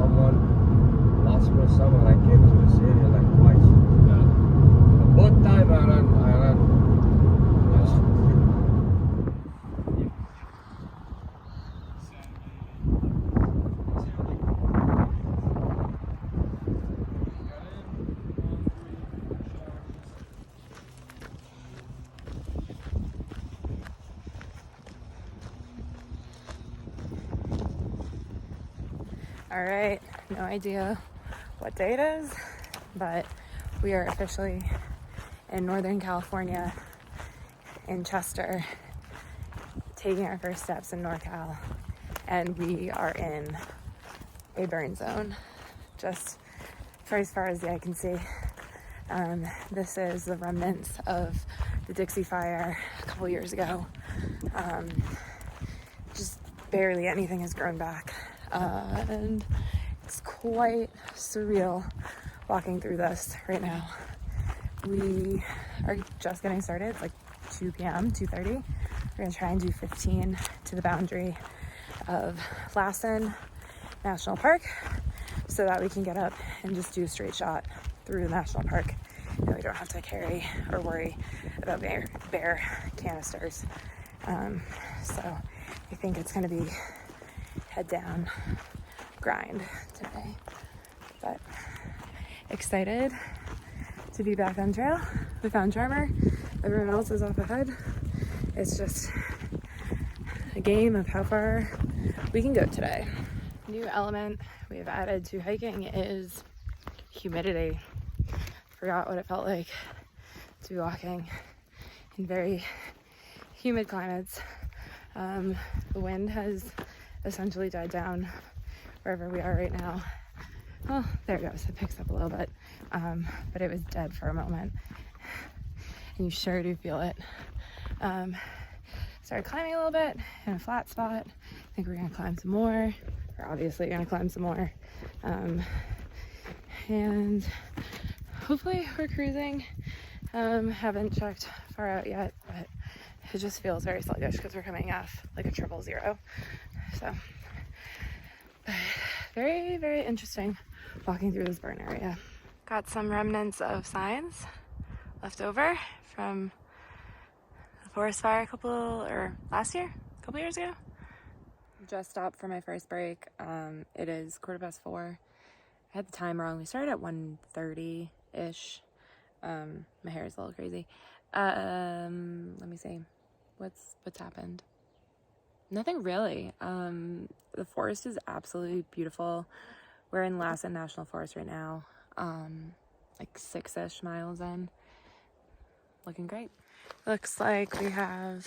someone, last summer I came to this area like twice. Yeah. Both time I ran. Yes. All right, no idea what day it is, but we are officially in Northern California, in Chester, taking our first steps in NorCal, and we are in a burn zone, just for as far as the eye can see. This is the remnants of the Dixie Fire a couple years ago. Just barely anything has grown back. And it's quite surreal walking through this right now. We are just getting started. It's like 2 p.m., 2:30. We're gonna try and do 15 to the boundary of Lassen National Park so that we can get up and just do a straight shot through the national park. And we don't have to carry or worry about bear canisters. So I think it's gonna be head down grind today, but excited to be back on trail. We found Charmer, everyone else is off ahead. It's just a game of how far we can go today. New element we have added to hiking is humidity. Forgot what it felt like to be walking in very humid climates. The wind has essentially died down wherever we are right now. Oh, there it goes. It picks up a little bit, but it was dead for a moment, and you sure do feel it. Started climbing a little bit in a flat spot. I think we're gonna climb some more. We're obviously gonna climb some more, and hopefully we're cruising. Haven't checked far out yet, but it just feels very sluggish because we're coming off like a 000. So very, very interesting walking through this burn area. Got some remnants of signs left over from the forest fire a couple years ago. Just stopped for my first break. It is 4:15. I had the time wrong. We started at 1:30-ish. My hair is a little crazy. Let me see. What's happened? Nothing really. The forest is absolutely beautiful. We're in Lassen National Forest right now, like 6-ish miles in. Looking great. Looks like we have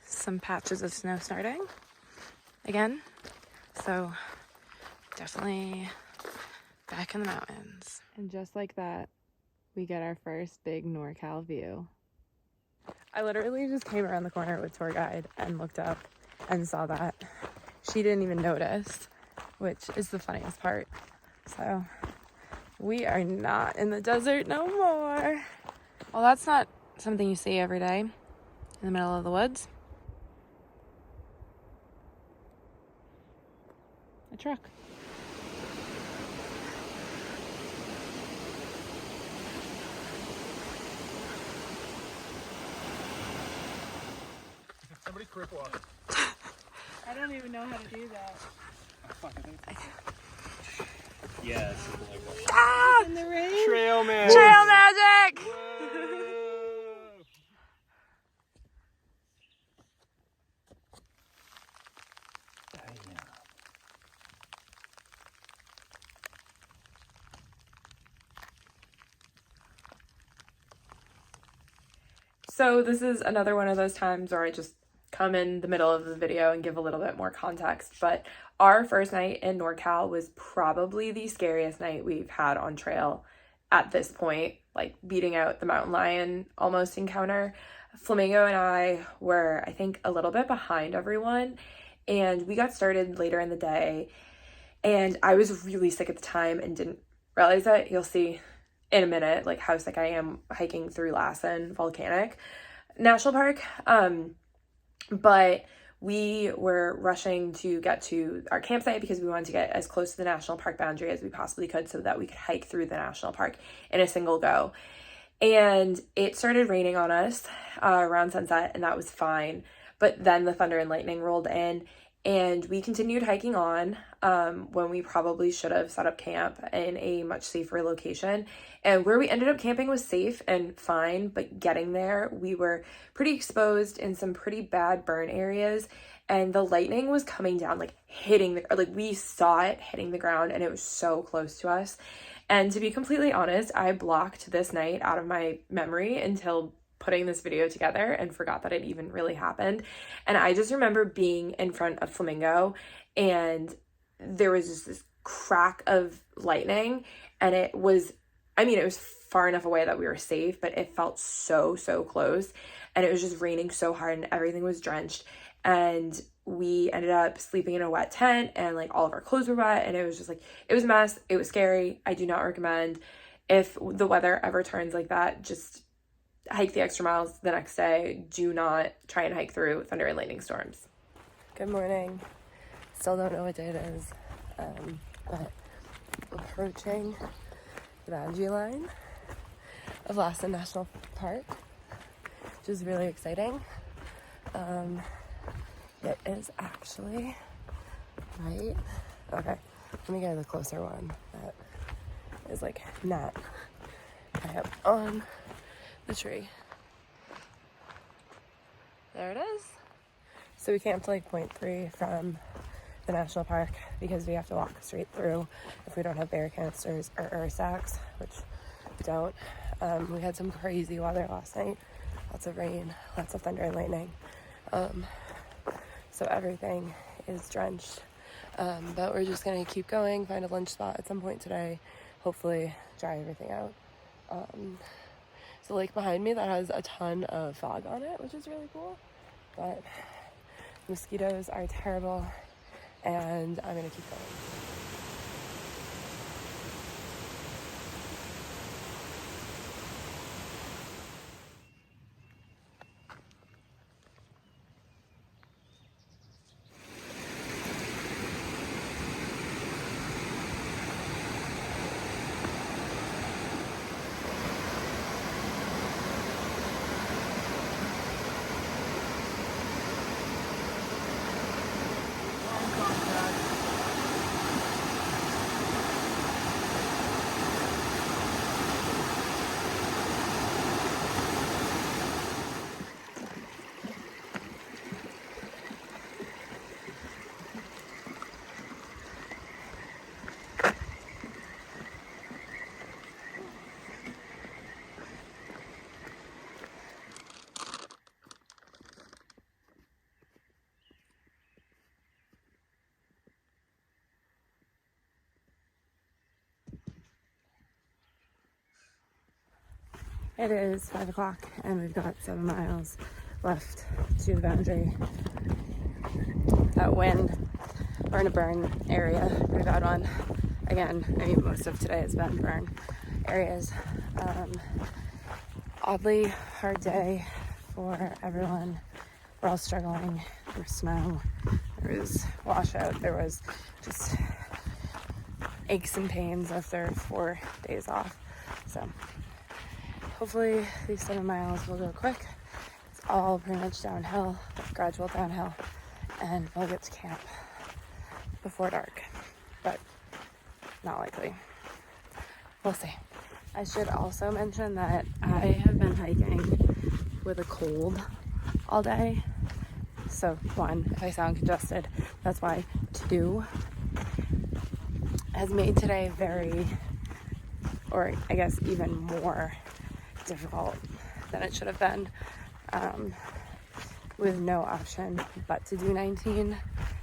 some patches of snow starting again. So definitely back in the mountains. And just like that, we get our first big NorCal view. I literally just came around the corner with tour guide and looked up and saw that. She didn't even notice, which is the funniest part. So we are not in the desert no more. Well, that's not something you see every day in the middle of the woods. A truck. Somebody crip walk. I don't even know how to do that. Yes. Ah! In the rain? Trail man. Trail magic! So this is another one of those times where I just come in the middle of the video and give a little bit more context, but our first night in NorCal was probably the scariest night we've had on trail at this point, like beating out the mountain lion almost encounter. Flamingo and I were, I think, a little bit behind everyone, and we got started later in the day, and I was really sick at the time and didn't realize it. You'll see in a minute like how sick I am hiking through Lassen Volcanic National Park. But we were rushing to get to our campsite because we wanted to get as close to the national park boundary as we possibly could so that we could hike through the national park in a single go. And it started raining on us around sunset, and that was fine. But then the thunder and lightning rolled in, and we continued hiking on when we probably should have set up camp in a much safer location. And where we ended up camping was safe and fine, but getting there, we were pretty exposed in some pretty bad burn areas. And the lightning was coming down, like hitting we saw it hitting the ground, and it was so close to us. And to be completely honest, I blocked this night out of my memory until putting this video together and forgot that it even really happened. And I just remember being in front of Flamingo, and there was just this crack of lightning, and it was far enough away that we were safe, but it felt so close, and it was just raining so hard and everything was drenched. And we ended up sleeping in a wet tent, and like all of our clothes were wet, and it was just like, it was a mess. It was scary. I do not recommend, if the weather ever turns like that, just hike the extra miles the next day. Do not try and hike through thunder and lightning storms. Good morning. Still don't know what day it is, but approaching the boundary line of Lassen National Park, which is really exciting. It is actually right. Okay, let me get the closer one that is like not high up on the tree. There it is. So we camped like 0.3 from the national park because we have to walk straight through if we don't have bear canisters or air sacks, which we don't. We had some crazy weather last night. Lots of rain, lots of thunder and lightning. So everything is drenched. But we're just gonna keep going, find a lunch spot at some point today, hopefully dry everything out. There's a lake behind me that has a ton of fog on it, which is really cool. But mosquitoes are terrible, and I'm gonna keep going. It is 5 o'clock and we've got 7 miles left to the boundary. That wind, we're in a burn area, pretty bad one. Again, most of today has been burn areas. Oddly hard day for everyone. We're all struggling. There was snow, there was washout, there was just aches and pains after 4 days off. So hopefully these 7 miles will go quick. It's all pretty much downhill, gradual downhill, and we'll get to camp before dark, but not likely. We'll see. I should also mention that I have been hiking with a cold all day. So 1, if I sound congested, that's why. 2, has made today very, or I guess even more difficult than it should have been, with no option but to do 19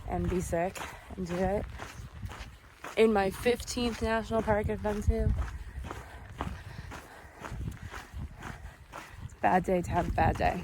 and be sick and do it in my 15th national park I've been to. It's a bad day to have a bad day.